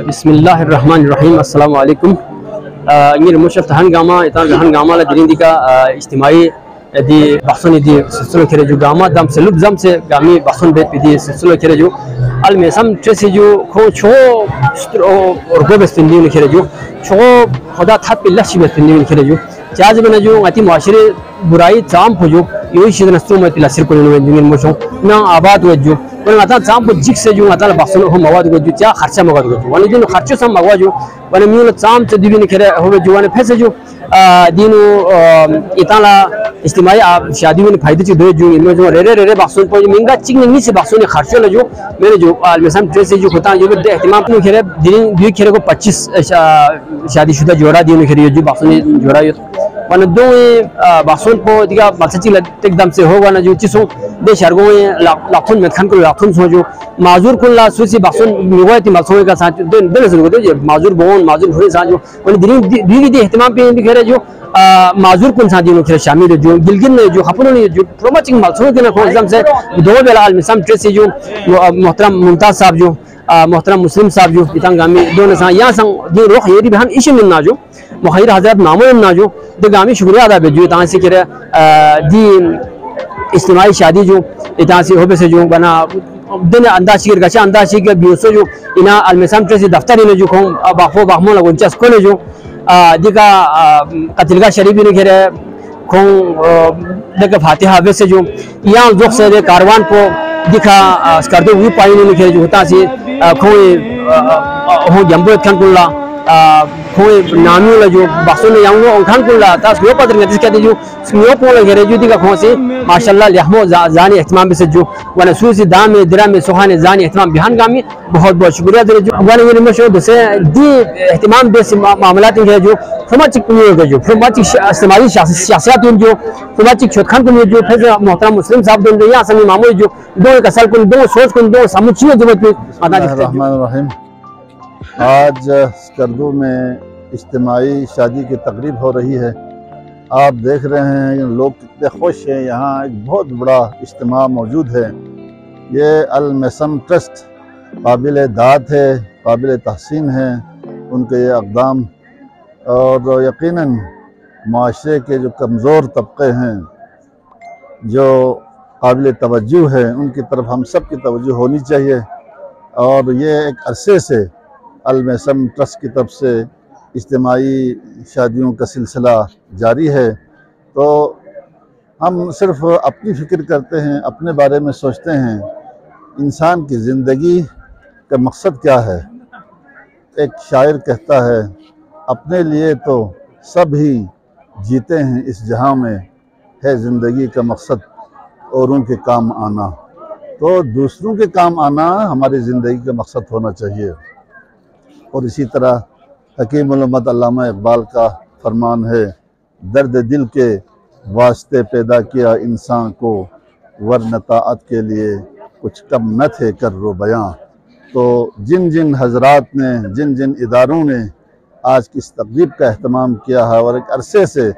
बिस्मिल्लाहिर्रहमानिर्रहीम अस्सलामु अलैकुम। इंगिर मुशफ्त हंगामा इतान हंगामा ला दिनिंदी का इज्तिमाई दी बख्सन दी सिलसिलो खेरे जो गामा दम से लुब जम से गामी बख्सन बेत दी सिलसिलो खेरे जो अल मेसम ट्रेसी जो खो छो और गो बेस्तिंदी ने खेरे जो छो खुदा था पिल्ला शी बेस्तिंदी ने खेरे जो चाज बना जो अति मुआशरे बुराई चाम हो जो यही चीज नस्तों में तिला सिर को ने मुशो ना आबाद हो जो वरना आता चाम को जिक से जो आता बख्सन हो मवाद को जो क्या खर्चा मवाद को जो वाले जो खर्चो सम मवा जो वने म्यूल चाम से दिवी ने खेरे हो जो वने फैसे जो दीनो इताला इस्तेमाल शादी में फायदे से दो जो इनमें जो रे रे बख्सन पर महंगा चिक नहीं से बख्सन खर्चो ले जो मेरे जो अलमसम ट्रेस से जो होता है जो एहतमाम को खेरे दिन दी खेरे को 25 शादीशुदा जोड़ा दी खेरे जो बख्सन जोड़ा वन दो बख्सन को दिगा मसची एकदम से होगा ना जो चिसो दे शर्गो लाखों में खान को लाखों सो जो माजूर को ला सुसी बख्सन निवाय ती मसों का साथ दिन से को माजूर बोन माजूर हुए साथ जो वन दिन दी एहतमाम पे खेरे जो माजूर कौन सा दिनों खेरे शामिल है जो गिलगिन में जो खपनों ने जो प्रोमोटिंग मसों के ना एकदम से दो बेला अलमिसम ट्रेस से जो मोहतरम मुमताज साहब जो मोहतरम मुस्लिम साहब जो इतान गामी दोनों सा यहाँ संग दिन रोख ये भी हम इश्य में ना जो मुखैर हजरत नामों ना जो तो गामी शुक्रिया अदा बेजो इतान से करे दी इस्तेमाली शादी जो इतान से होबे से जो बना दिन अंदाज शिकर गचा अंदाज शिकर बियोसो जो इना अलमिसम ट्रेस दफ्तर ने जो खो बाखो बाखमो लगन चस को जो दिका कतिलगा शरीफ ने खेरे खो दिका फातिहा वैसे जो यहाँ जोख से कारवान को दिखा स्कर्दो भी पाई ने खेरे जो होता से खो हो जंबो खान कुल्ला खोए नामी वाला जो बख्सों ने यांगो उनखान कुल्ला तास यो पत्र में जिसका जो स्मियो पोला घेरे जो दिखा खो से माशाल्लाह लिहमो जानी एहतमाम से जो वन सूसी दाम में दिरा में सुहाने जानी एहतमाम बिहान गामी बहुत बहुत शुक्रिया दे जो वन ये मशो दसे दी एहतमाम बेस मामलात के जो फमाचिक को जो फमाचिक इस्तेमाली सियासत जो फमाचिक छोटखान को जो फिर मोहतरम मुस्लिम साहब दोनों यहाँ समी मामूली जो दो कसल को दो सोच को दो समुची जरूरत में आज स्कर्दू में इज्तिमाई शादी की तकरीब हो रही है। आप देख रहे हैं लोग कितने खुश हैं। यहाँ एक बहुत बड़ा इज्तिमा मौजूद है। ये अल मेसम ट्रस्ट काबिल दाद है, काबिल तहसीन है उनके ये अक़दाम, और यकीनन माशरे के जो कमज़ोर तबक़े हैं जो काबिल तवज्जो है उनकी तरफ हम सब की तवज्जो होनी चाहिए। और ये एक अरसे से अल मेसम ट्रस्ट की तरफ से इज्तिमाई शादियों का सिलसिला जारी है। तो हम सिर्फ अपनी फ़िक्र करते हैं, अपने बारे में सोचते हैं। इंसान की ज़िंदगी का मकसद क्या है? एक शायर कहता है, अपने लिए तो सब ही जीते हैं इस जहां में, है ज़िंदगी का मकसद औरों के काम आना। तो दूसरों के काम आना हमारी ज़िंदगी का मकसद होना चाहिए। और इसी तरह हकीम उल-उम्मत अल्लामा इकबाल का फरमान है, दर्द दिल के वास्ते पैदा किया इंसान को, वरना ताअत के लिए कुछ कम न थे कर रो बयां। तो जिन जिन हजरात ने, जिन जिन इदारों ने आज की इस तकरीब का अहतमाम किया है और एक अरसे से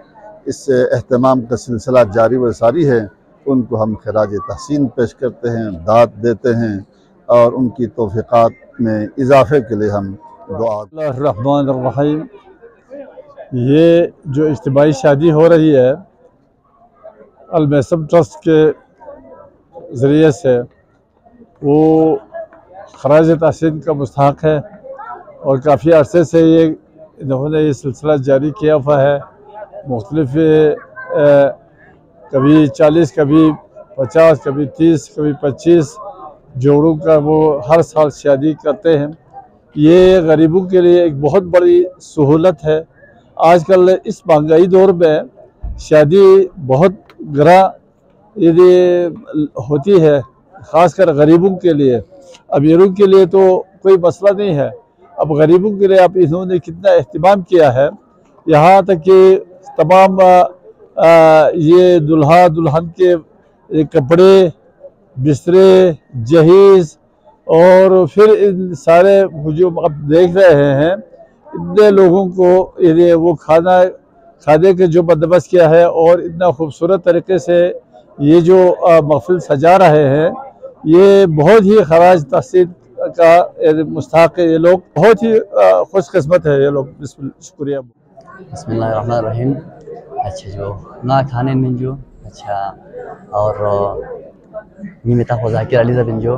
इस अहतमाम का सिलसिला जारी व सारी है, उनको हम खराज तहसीन पेश करते हैं, दाद देते हैं और उनकी तौफ़ीक़ात में इजाफ़े के लिए हम बिस्मिल्लाहिर्रहमानिर्रहीम। ये जो इज्तिमाई शादी हो रही है अल मेसम ट्रस्ट के ज़रिए से, वो खराज तहसीन का मुस्तहक़ है और काफ़ी अरसे से ये इन्होंने ये सिलसिला जारी किया हुआ है। मुख्तलिफ कभी 40, कभी 50, कभी 30, कभी 25 जोड़ों का वो हर साल शादी करते हैं। ये गरीबों के लिए एक बहुत बड़ी सहूलत है। आजकल इस महंगाई दौर में शादी बहुत गरा यदि होती है, ख़ासकर गरीबों के लिए। अमीरों के लिए तो कोई मसला नहीं है, अब गरीबों के लिए आप इन्होंने कितना एहतमाम किया है। यहाँ तक कि तमाम ये दुल्हा दुल्हन के कपड़े, बिस्तरे, जहीज़ और फिर इन सारे जो आप देख रहे हैं, इतने लोगों को ये वो खाने के जो बंदोबस्त किया है और इतना खूबसूरत तरीके से ये जो महफिल सजा रहे हैं, ये बहुत ही खराज तहसीन का मुस्तहक है। ये लोग बहुत ही खुशकिस्मत है ये लोग। शुक्रिया। बिस्मिल्लाहिर्रहमानिर्रहीम। अच्छा जो ना खाने में जो अच्छा और निमिता को जाकिर अली जबिन जो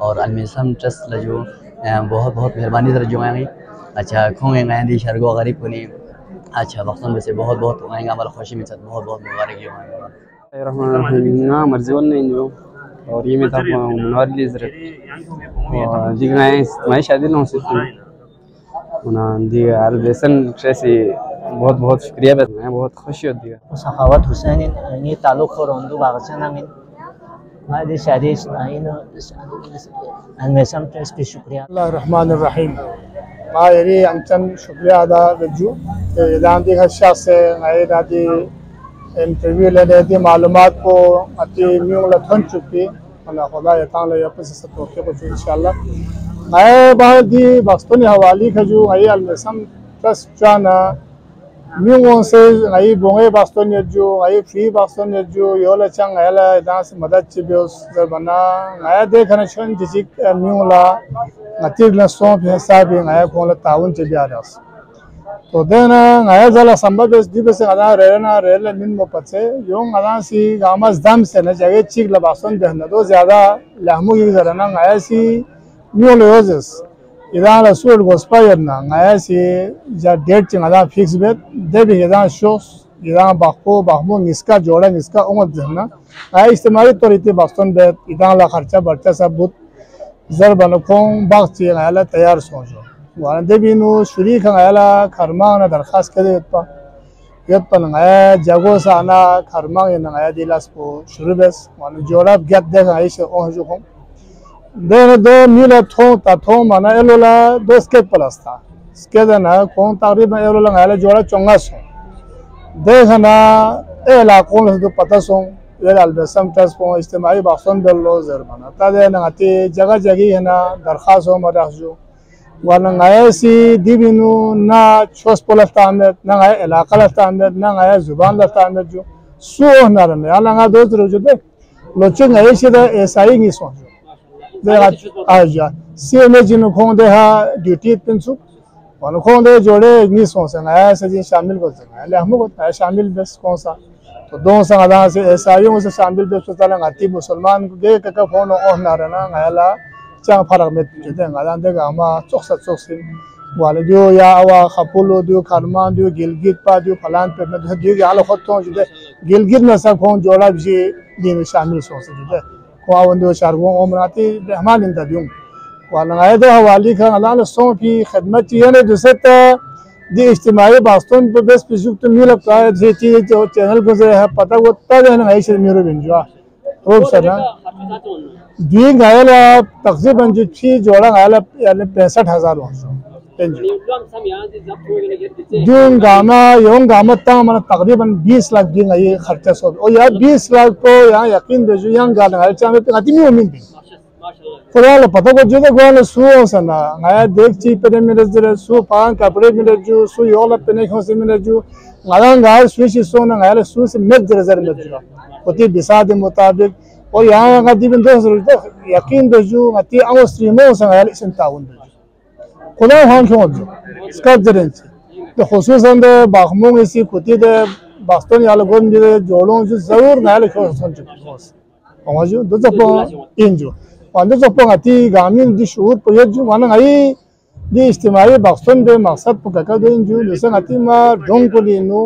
और अलमिसम ट्रस्ट जो बहुत बहुत मेहरबानी सर जो आई अच्छा खोंगे गए दी शरगो गरीब को नहीं अच्छा वक्तों में से बहुत बहुत आएंगे हमारा खुशी में बहुत बहुत मुबारक जो आएंगे ना मर्जीवन नहीं जो और ये मिता को मनवारी जरत और दिखना है मैं शादी ना हो सकती ना दी अलबेसन ट्रेसी बहुत बहुत शुक्रिया मैं बहुत खुशी होती है। सखावत हुसैन ये ताल्लुक और रंदू बागचना में मैं दी शादी इन अलमेसम ट्रस्ट की शुक्रिया। रहमानिर्रहीम मैं ये अंचन शुक्रिया अदा करजू इदान दी खशास से मैं दादी इंटरव्यू लेने दी मालूमात को अति म्यूंग लथन चुकी अल्लाह खुदा ये ताला ये अपने से तोके को इंशाल्लाह मैं बहुत दी बस्तनी हवाली खजू मैं अलमेसम ट्रस्ट जाना म्यूंग से मैं बोंगे बस्तनी जो मैं फ्री बस्तनी जो योला चंग ऐला इदान से मदद चिबियोस जब बना मैं देखने शन जिसी म्यूंग ला नतीज लसों पे हिसाब है मैं कौन ताउन चिबिया रस तो देना मैं जला संभव बेस दी बेस अदा रेना रेल मिन मो पचे यों अदा सी गामस दम से न जगह चिक लबासन बहना तो ज़्यादा लहमु की जरना मैं सी म्यूंग लोजेस इधर लसूल गोस्पायर ना मैं सी जा डेट चिंग अदा फिक्स बेट दे भी इधर शोस इधर बाको बाहमो निस्का जोड़ा निस्का उम्र जरना मैं इस्तेमाली तो रीति बासन बेट इधर ला खर्चा बढ़ता सब बुत जर बनकों बाग चिंग आला तैयार सोचो वाला देवी नो शुरी का आला खरमा ना दरखास्त करे यत पर नया जगह से आना खरमा ये नया दिलास को शुरू बेस वाला जोड़ा गैप देखा ऐसे ओह जो हम देने दो मीला थों माना एलोला दो स्केट प्लस था स्केट ना कौन तकरीबन एलोला नया जोड़ा चंगा सो देखना एला कौन से पता सो ये अलबेसम ट्रस्ट को इस्तेमाली बासन बेलो जरमाना ताजे नगाती जगह जगह है ना दरखास्त हो मराज जो वाला नया सी दिबिनु ना छोस पोलस तामेत ना नया इलाका लस्तामेत ना नया जुबान लस्तामेत जो सो ना रहे याला ना दोस्त रोज दे लोचे नए से दा ऐसा ही नहीं सोचो दे आज या सी में जिन खों दे हा ड्यूटी पिंसु वाला खों दे जोड़े नहीं सोचे नया से जिन शामिल कर सकते ले हमको नया शामिल बस कौन सा तो दो संगठन से ऐसा ही उसे शामिल बस तो ताला गाती मुसलमान के का फोन ओह ना रहे नया ला चांग फरक में जुटे गादान दे गामा चोक्सिन वाले जो या आवा खपुलो जो खरमा जो गिलगित पा जो फलान पे में जो यालो खत्तों जुटे गिलगित में सब कौन जोड़ा भी दिन शामिल सोच जुटे को आवंदो शारगों ओमराती रहमान इंदा दूं वाला आए दे हवाली का अल्लाह सो की खिदमत ये ने दूसरे दी इज्तिमाई बास्तों पे बेस पिजुक तो मिल का है जे चीज जो चैनल को से है पता वो तब है ऐसे मेरो बिंजवा खूब सना दी गायला तकरीबन जो छी जोड़ा गायला यानी 65,000 दून गामा यों गामा तंग mana तकरीबन 20 लाख दिन ये खर्चा सो और यार 20 लाख को यहाँ यकीन बेचो यहाँ गाना गायला चाहे तो आती नहीं होनी खुदा लो पता को जो तो गाना सु सना गाया देख ची पे मेरे जरे सु पान कपड़े मेरे जो सु योला पे नहीं खोसे मेरे जो गाना गाया स्विच सो ना गायला सु से मेज जरे मेज जो होती बिसाद मुताबिक और यहाँ का दिबन दोस्त यकीन बेचो आती आवाज़ स्ट्रीमों से गायला संतावन खुदा हम क्यों जो इसका जरेंच तो खुसूसन दे बाखमों इसी खुदी दे बास्तों याले गोन दे जोड़ों जो ज़रूर गायला क्यों संचुक और जो दो जब इन जो वाले जो पंगती गामिन दी शूर पर जो वाला गाई दी इस्तेमाली बास्तों दे मकसद पर क्या दे इन जो जैसे गाती मार ड्रोन को लेनो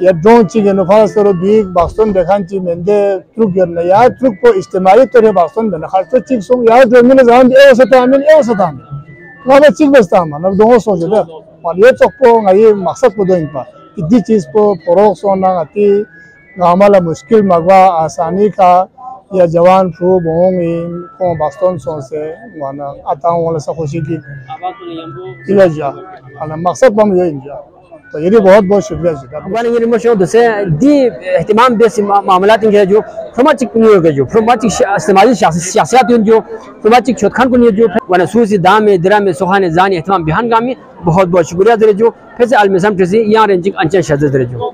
या ड्रोन चीज़ नो फारस करो बीक बास्तों देखान चीज़ में दे ट्रुक गिरने या ट्रुक को इस्तेमाली तरह बास्तों देना खास चीज़ सो या जो मिले जान ए सता वहाँ चिक बस्ता हम ना दोनों सोचे थे और ये तो को ये मकसद को दो इनका इतनी चीज़ को फरोग सोना आती गामाला मुश्किल मगवा आसानी का या जवान फ्रू बोंगी को बास्तों सोचे वाना आता हूँ वाला सब खुशी की इलाज जा अना मकसद बम ये इंजा तो ये भी बहुत बहुत शुक्रिया जी वाले ये रिमोशन दूसरे दी एहतिमाम बेस मामलात के जो फ्रमाचिक नहीं होगा जो फ्रमाचिक इस्तेमाली सियासत जो फ्रमाचिक छोटखान को नहीं जो वाले सूसी दाम में दरा में सुहाने जान एहतिमाम बिहान गामी बहुत बहुत शुक्रिया दे जो फिर से अलमिसम ट्रेसी यहाँ रेंजिंग अंचल शजर दे जो